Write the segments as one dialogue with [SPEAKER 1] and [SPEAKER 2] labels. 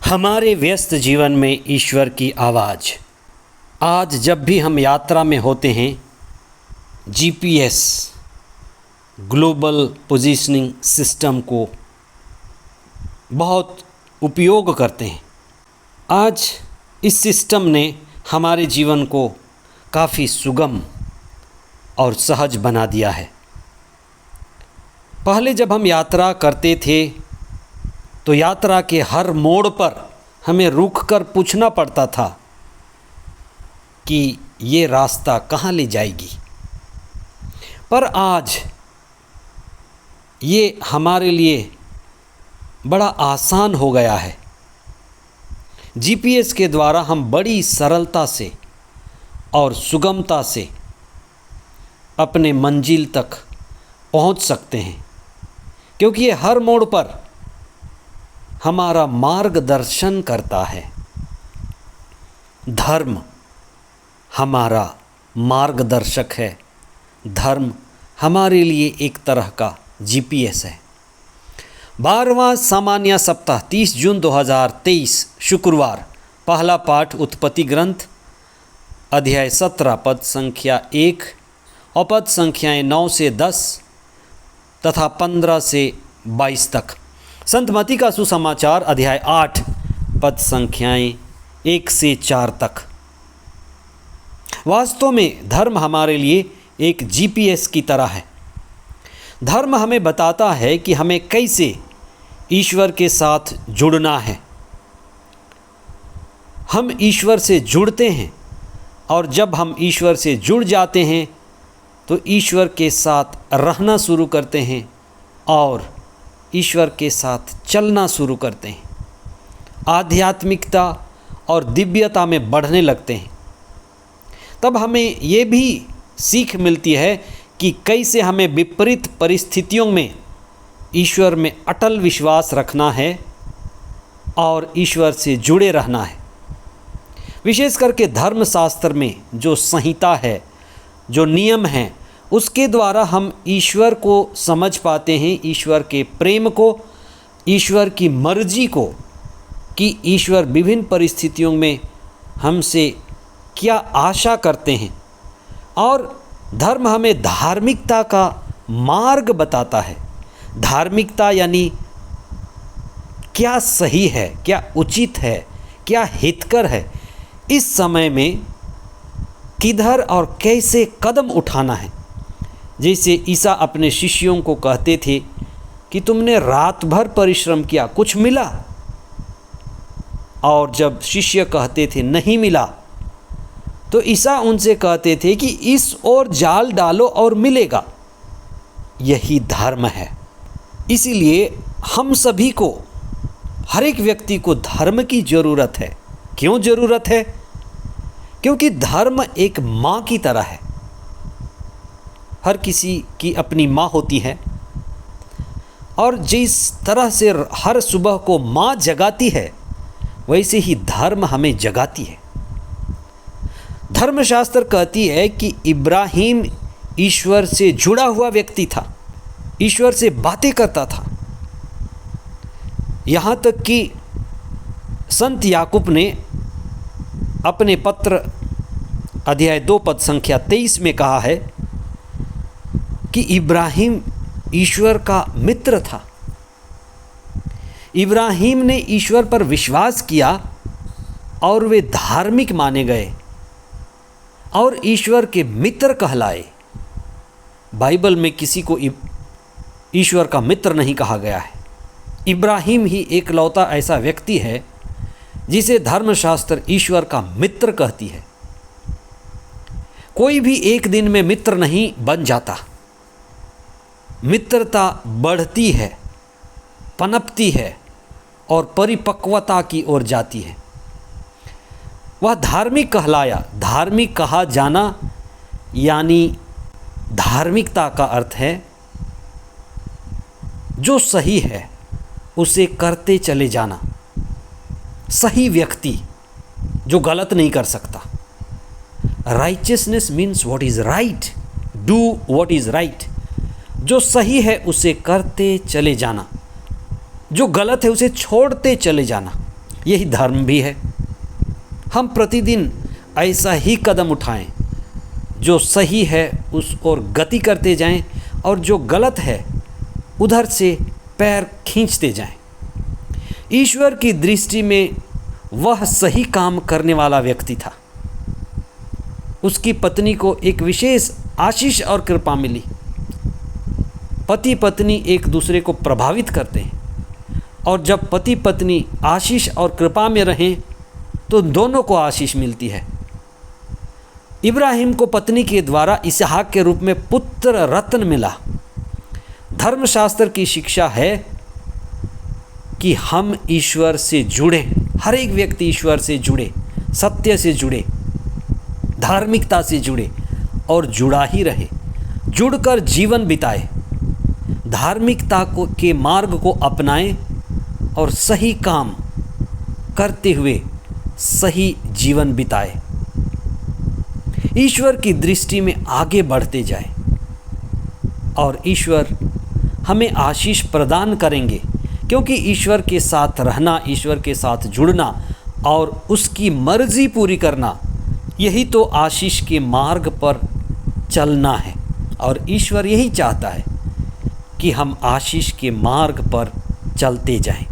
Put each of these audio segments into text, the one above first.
[SPEAKER 1] हमारे व्यस्त जीवन में ईश्वर की आवाज़। आज जब भी हम यात्रा में होते हैं, जीपीएस ग्लोबल पोजीशनिंग सिस्टम को बहुत उपयोग करते हैं। आज इस सिस्टम ने हमारे जीवन को काफ़ी सुगम और सहज बना दिया है। पहले जब हम यात्रा करते थे तो यात्रा के हर मोड़ पर हमें रुककर पूछना पड़ता था कि ये रास्ता कहाँ ले जाएगी। पर आज ये हमारे लिए बड़ा आसान हो गया है। जीपीएस के द्वारा हम बड़ी सरलता से और सुगमता से अपने मंजिल तक पहुंच सकते हैं, क्योंकि ये हर मोड़ पर हमारा मार्गदर्शन करता है। धर्म हमारा मार्गदर्शक है। धर्म हमारे लिए एक तरह का जीपीएस है। 12वां सामान्य सप्ताह 30 जून 2023 शुक्रवार। पहला पाठ उत्पत्ति ग्रंथ अध्याय 17 पद संख्या 1 और पद संख्याएं 9 से 10 तथा 15 से 22 तक। संत मत्ती का सुसमाचार अध्याय 8 पद संख्याएं 1 से 4 तक। वास्तव में धर्म हमारे लिए एक जीपीएस की तरह है। धर्म हमें बताता है कि हमें कैसे ईश्वर के साथ जुड़ना है। हम ईश्वर से जुड़ते हैं और जब हम ईश्वर से जुड़ जाते हैं तो ईश्वर के साथ रहना शुरू करते हैं और ईश्वर के साथ चलना शुरू करते हैं। आध्यात्मिकता और दिव्यता में बढ़ने लगते हैं। तब हमें ये भी सीख मिलती है कि कैसे हमें विपरीत परिस्थितियों में ईश्वर में अटल विश्वास रखना है और ईश्वर से जुड़े रहना है। विशेष करके धर्मशास्त्र में जो संहिता है, जो नियम हैं, उसके द्वारा हम ईश्वर को समझ पाते हैं, ईश्वर के प्रेम को, ईश्वर की मर्जी को, कि ईश्वर विभिन्न परिस्थितियों में हमसे क्या आशा करते हैं। और धर्म हमें धार्मिकता का मार्ग बताता है। धार्मिकता यानी क्या सही है, क्या उचित है, क्या हितकर है, इस समय में किधर और कैसे कदम उठाना है। जैसे ईसा अपने शिष्यों को कहते थे कि तुमने रात भर परिश्रम किया, कुछ मिला? और जब शिष्य कहते थे नहीं मिला, तो ईसा उनसे कहते थे कि इस ओर जाल डालो और मिलेगा। यही धर्म है। इसीलिए हम सभी को, हर एक व्यक्ति को धर्म की ज़रूरत है। क्यों ज़रूरत है? क्योंकि धर्म एक माँ की तरह है। हर किसी की अपनी माँ होती है और जिस तरह से हर सुबह को माँ जगाती है, वैसे ही धर्म हमें जगाती है। धर्मशास्त्र कहती है कि इब्राहिम ईश्वर से जुड़ा हुआ व्यक्ति था, ईश्वर से बातें करता था। यहाँ तक कि संत याकूब ने अपने पत्र अध्याय 2 पद संख्या 23 में कहा है कि इब्राहिम ईश्वर का मित्र था। इब्राहिम ने ईश्वर पर विश्वास किया और वे धार्मिक माने गए और ईश्वर के मित्र कहलाए। बाइबल में किसी को ईश्वर का मित्र नहीं कहा गया है। इब्राहिम ही एकलौता ऐसा व्यक्ति है जिसे धर्मशास्त्र ईश्वर का मित्र कहती है। कोई भी एक दिन में मित्र नहीं बन जाता। मित्रता बढ़ती है, पनपती है और परिपक्वता की ओर जाती है। वह धार्मिक कहलाया। धार्मिक कहा जाना यानी धार्मिकता का अर्थ है जो सही है उसे करते चले जाना। सही व्यक्ति जो गलत नहीं कर सकता। Righteousness means what is right, do what is right. जो सही है उसे करते चले जाना, जो गलत है उसे छोड़ते चले जाना। यही धर्म भी है। हम प्रतिदिन ऐसा ही कदम उठाएं, जो सही है उस ओर गति करते जाएं और जो गलत है उधर से पैर खींचते जाएं। ईश्वर की दृष्टि में वह सही काम करने वाला व्यक्ति था। उसकी पत्नी को एक विशेष आशीष और कृपा मिली। पति पत्नी एक दूसरे को प्रभावित करते हैं, और जब पति पत्नी आशीष और कृपा में रहें तो दोनों को आशीष मिलती है। इब्राहिम को पत्नी के द्वारा इसहाक के रूप में पुत्र रत्न मिला। धर्मशास्त्र की शिक्षा है कि हम ईश्वर से जुड़े, हर एक व्यक्ति ईश्वर से जुड़े, सत्य से जुड़े, धार्मिकता से जुड़े और जुड़ा ही रहे, जुड़कर जीवन बिताए, धार्मिकता के मार्ग को अपनाएं और सही काम करते हुए सही जीवन बिताए, ईश्वर की दृष्टि में आगे बढ़ते जाए और ईश्वर हमें आशीष प्रदान करेंगे। क्योंकि ईश्वर के साथ रहना, ईश्वर के साथ जुड़ना और उसकी मर्जी पूरी करना, यही तो आशीष के मार्ग पर चलना है। और ईश्वर यही चाहता है कि हम आशीष के मार्ग पर चलते जाएं।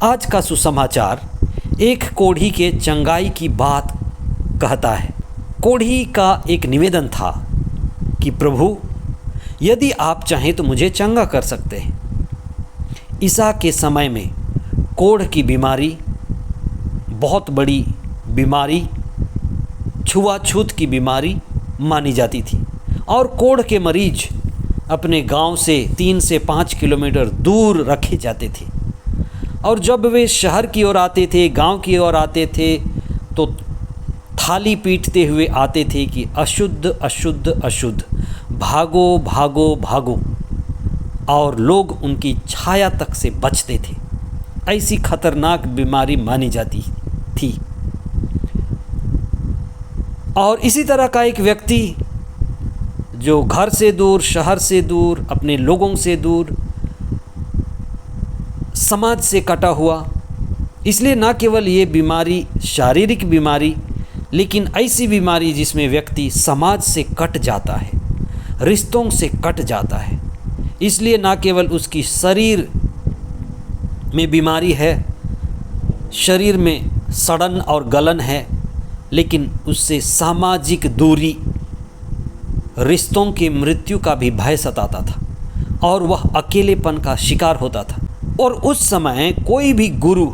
[SPEAKER 1] आज का सुसमाचार एक कोढ़ी के चंगाई की बात कहता है। कोढ़ी का एक निवेदन था कि प्रभु, यदि आप चाहें तो मुझे चंगा कर सकते हैं। ईसा के समय में कोढ़ की बीमारी बहुत बड़ी बीमारी, छुआछूत की बीमारी मानी जाती थी, और कोढ़ के मरीज अपने गांव से 3 से 5 किलोमीटर दूर रखे जाते थे। और जब वे शहर की ओर आते थे, गांव की ओर आते थे, तो थाली पीटते हुए आते थे कि अशुद्ध अशुद्ध अशुद्ध, भागो भागो भागो, और लोग उनकी छाया तक से बचते थे। ऐसी खतरनाक बीमारी मानी जाती थी। और इसी तरह का एक व्यक्ति जो घर से दूर, शहर से दूर, अपने लोगों से दूर, समाज से कटा हुआ, इसलिए न केवल ये बीमारी शारीरिक बीमारी, लेकिन ऐसी बीमारी जिसमें व्यक्ति समाज से कट जाता है, रिश्तों से कट जाता है। इसलिए न केवल उसकी शरीर में बीमारी है, शरीर में सड़न और गलन है, लेकिन उससे सामाजिक दूरी, रिश्तों की मृत्यु का भी भय सताता था और वह अकेलेपन का शिकार होता था। और उस समय कोई भी गुरु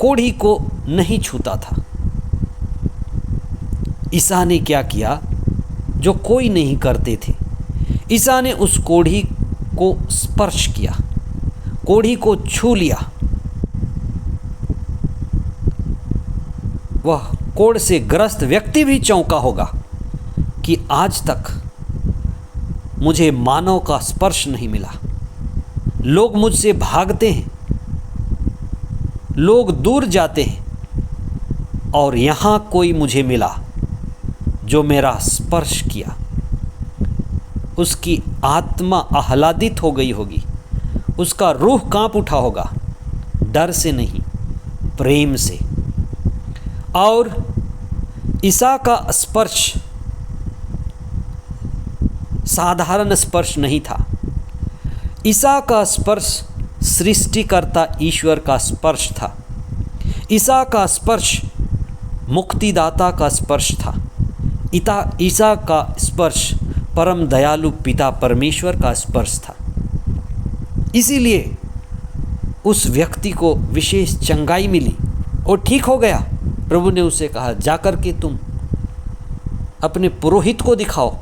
[SPEAKER 1] कोढ़ी को नहीं छूता था। ईसा ने क्या किया जो कोई नहीं करते थे? ईसा ने उस कोढ़ी को स्पर्श किया, कोढ़ी को छू लिया। वह कोढ़ से ग्रस्त व्यक्ति भी चौंका होगा कि आज तक मुझे मानव का स्पर्श नहीं मिला। लोग मुझसे भागते हैं, लोग दूर जाते हैं, और यहाँ कोई मुझे मिला जो मेरा स्पर्श किया। उसकी आत्मा आह्लादित हो गई होगी, उसका रूह कांप उठा होगा, डर से नहीं, प्रेम से। और ईसा का स्पर्श साधारण स्पर्श नहीं था। ईसा का स्पर्श सृष्टिकर्ता ईश्वर का स्पर्श था। ईसा का स्पर्श मुक्तिदाता का स्पर्श था। ईसा का स्पर्श परम दयालु पिता परमेश्वर का स्पर्श था। इसीलिए उस व्यक्ति को विशेष चंगाई मिली और ठीक हो गया। प्रभु ने उसे कहा, जाकर के तुम अपने पुरोहित को दिखाओ,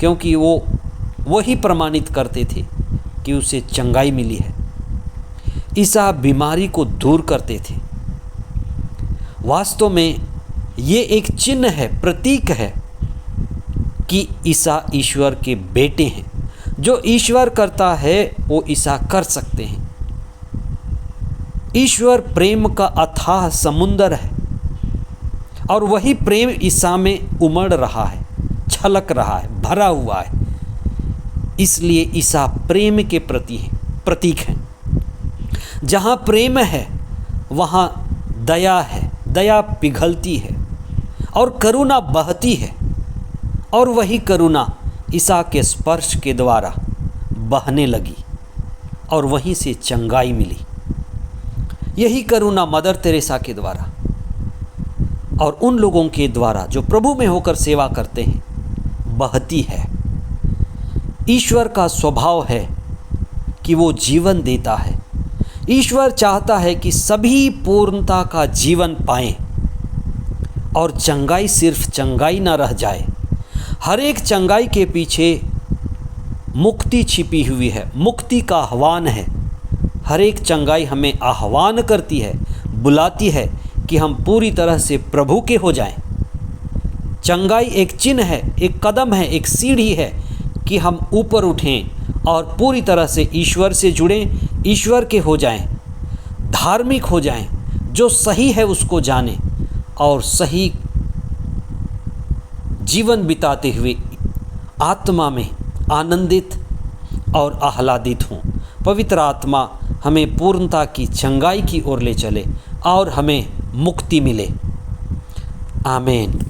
[SPEAKER 1] क्योंकि वही प्रमाणित करते थे कि उसे चंगाई मिली है। ईसा बीमारी को दूर करते थे। वास्तव में ये एक चिन्ह है, प्रतीक है कि ईसा ईश्वर के बेटे हैं। जो ईश्वर करता है वो ईसा कर सकते हैं। ईश्वर प्रेम का अथाह समुंदर है और वही प्रेम ईसा में उमड़ रहा है, छलक रहा है, भरा हुआ है। इसलिए ईसा प्रेम के प्रतीक हैं। जहाँ प्रेम है वहाँ दया है, दया पिघलती है और करुणा बहती है, और वही करुणा ईसा के स्पर्श के द्वारा बहने लगी और वहीं से चंगाई मिली। यही करुणा मदर तेरेसा के द्वारा और उन लोगों के द्वारा जो प्रभु में होकर सेवा करते हैं बहती है। ईश्वर का स्वभाव है कि वो जीवन देता है। ईश्वर चाहता है कि सभी पूर्णता का जीवन पाएं और चंगाई सिर्फ चंगाई ना रह जाए। हर एक चंगाई के पीछे मुक्ति छिपी हुई है, मुक्ति का आह्वान है। हर एक चंगाई हमें आह्वान करती है, बुलाती है कि हम पूरी तरह से प्रभु के हो जाएं। चंगाई एक चिन्ह है, एक कदम है, एक सीढ़ी है कि हम ऊपर उठें और पूरी तरह से ईश्वर से जुड़ें, ईश्वर के हो जाएं, धार्मिक हो जाएं, जो सही है उसको जानें और सही जीवन बिताते हुए आत्मा में आनंदित और आह्लादित हों। पवित्र आत्मा हमें पूर्णता की चंगाई की ओर ले चले और हमें मुक्ति मिले। आमीन।